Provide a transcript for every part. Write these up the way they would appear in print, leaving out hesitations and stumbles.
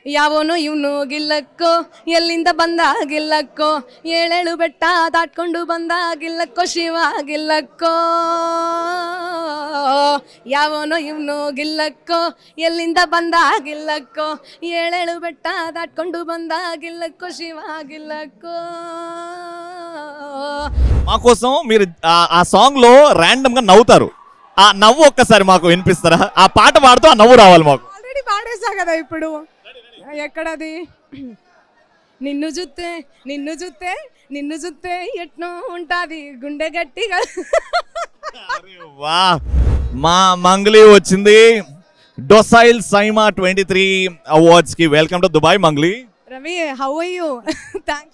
ಯಾವನು ಇವನು ಗಿಲ್ಲಕ್ಕೋ ಎಲ್ಲಿಂದ ಬಂದ ಗಿಲ್ಲಕ್ಕೋ ಏಳೇಳು ಬೆಟ್ಟ ದಾಟ್ಕೊಂಡು ಬಂದ ಗಿಲ್ಲಕ್ಕೋ ಶಿವ ಗಿಲ್ಲಕ್ಕೋ ಯಾವನು ಇವನು ಗಿಲ್ಲಕ್ಕೋ ಎಲ್ಲಿಂದ ಬಂದ ಗಿಲ್ಲಕ್ಕೋ ಏಳೇಳು ಬೆಟ್ಟ దాటుకొండు బందా గిల్లక్కో శివ గిల్లక్కో మా కోసం మీరు ఆ సాంగ్ లో రాండమ్ గా నవ్వుతారు ఆ నవ్వు ఒక్కసారి మాకు వినిపిస్తారా ఆ పాట పాడుతూ ఆ నవ్వు రావాలి మాకు ఆల్రెడీ పాడేసా కదా ఇప్పుడు ఎక్కడది నిన్ను చూస్తే నిన్ను చూస్తే ఎట్నో ఉంటది గుండె గట్టిగా వా మా మంగ్లీ వచ్చింది డొసైల్ సైమా 23 అవార్డ్స్ కి welcome to Dubai Mangli Ravi how are you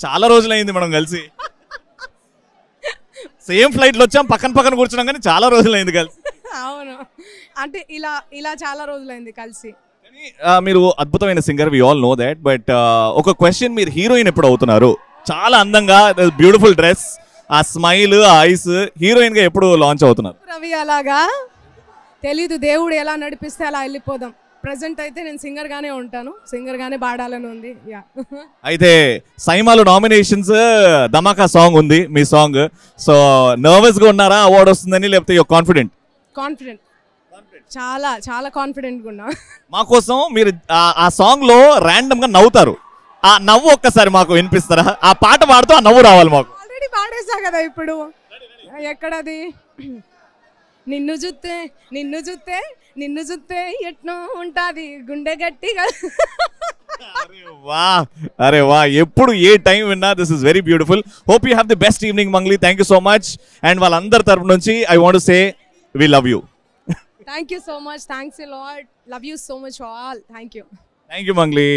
చాలా రోజులైంది మనం కలిసి సేమ్ ఫ్లైట్ లో వచ్చాం పక్కన కూర్చున్నాం కానీ చాలా రోజులైంది కలిసి అవును అంటే ఇలా చాలా రోజులైంది కలిసి మీరు అద్భుతమైన singer we all know that but ఒక క్వశ్చన్ మీరు హీరోయిన్ ఎప్పుడు అవుతున్నారు చాలా అందంగా బ్యూటిఫుల్ డ్రెస్ ఆ స్మైల్ ఆ ఐస్ హీరోయిన్ గా ఎప్పుడు లాంచ్ అవుతున్నారు రవి అలాగా తెలీదు దేవుడు ఎలా నడిపిస్తే అలా వెళ్ళిపోదాం ప్రెసెంట్ అయితే నేను సింగర్ గానే ఉంటాను సింగర్ గానే పాడాలని ఉంది అయితే సైమాలో నామినేషన్స్ ధమాకా సాంగ్ ఉంది మీ సాంగ్ సో నర్వస్ గా ఉన్నారా అవార్డు వస్తుందని లేకపోతే కాన్ఫిడెంట్ చాలా చాలా కాన్ఫిడెంట్ గా ఉన్నా మా కోసం మీరు ఆ సాంగ్ లో రాండమ్ గా నవ్వుతారు ఆ నవ్వు ఒక్కసారి మాకు వినిపిస్తారా ఆ పాట పాడుతూ ఆ నవ్వు రావాలి మాకు ఆల్రెడీ పాడేసా కదా ఇప్పుడు ఎక్కడది నిన్ను చూస్తే ఎట్నో ఉంటది గుండె గట్టిగా అరే వా ఎప్పుడు ఏ టైం విన్నా this is very beautiful hope you have the best evening Mangli thank you so much and వాళ్ళందరి తరపు నుంచి I want to say we love you thank you so much thanks a lot love you so much all thank you Mangli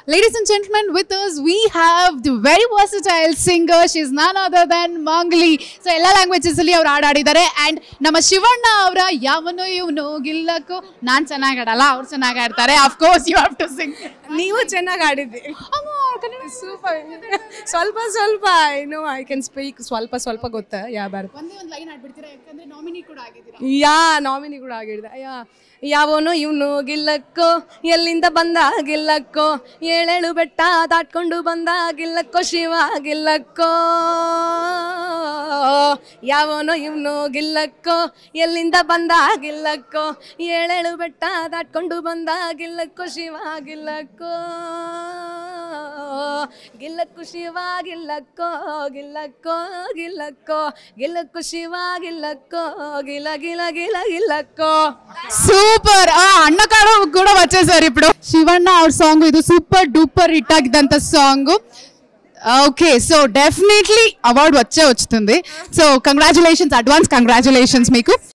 Ladies and gentlemen, with us we have the very versatile singer. She is none other than Mangli. So ella languages alli avaru aadidare and nama Shivanna avra yavano ivno gillako nan chenaga adala avaru chenaga aadtare. Of course you have to sing. Neevu chenaga aadidde amma super ಸ್ವಲ್ಪ I know I can speak ಸ್ವಲ್ಪ gotta ಒಂದೇ ಒಂದು line ಆಡ್ಬಿಡ್ತೀರಾ ಯಾಕಂದ್ರೆ nominee ಕೂಡ ಆಗಿದ್ದೀರಾ nominee ಕೂಡ ಆಗಿದ್ದೆ ಯಾವನು ಇವನು ಗಿಲ್ಲಕ್ಕೋ ಎಲ್ಲಿಂದ ಬಂದ ಗಿಲ್ಲಕ್ಕೋ ಏಳೇಳು ಬೆಟ್ಟ ದಾಟ್ಕೊಂಡು ಬಂದ ಗಿಲ್ಲಕ್ಕೋ ಶಿವ ಗಿಲ್ಲಕ್ಕೋ ಯಾವನು ಇವನು ಗಿಲ್ಲಕ್ಕೋ ಎಲ್ಲಿಂದ ಬಂದ ಗಿಲ್ಲಕ್ಕೋ ಏಳೇಳು ಬೆಟ್ಟ ದಾಟ್ಕೊಂಡು ಬಂದ ಗಿಲ್ಲಕ್ಕೋ ಶಿವ ಗಿಲ್ಲಕ್ಕೋ గిల్లక్కు శివ గిల్లక్కో గిల్లక్కో గిల్లక్కో గిల్లక్కు శివ గిల్లక్కో గిల గిల గిల గిల్లక్కో సూపర్ అన్న కాడ కూడా వచ్చేసారు ఇప్పుడు శివಣ್ಣ ಅವ್ರ సాంగ్ ಇದು సూపర్ డూపర్ హిట్ ಆಗಿದಂತ song okay so definitely award వచ్చేస్తుంది సో కంగ్రాచులేషన్స్ అడ్వాన్స్ కంగ్రాచులేషన్స్ మీకు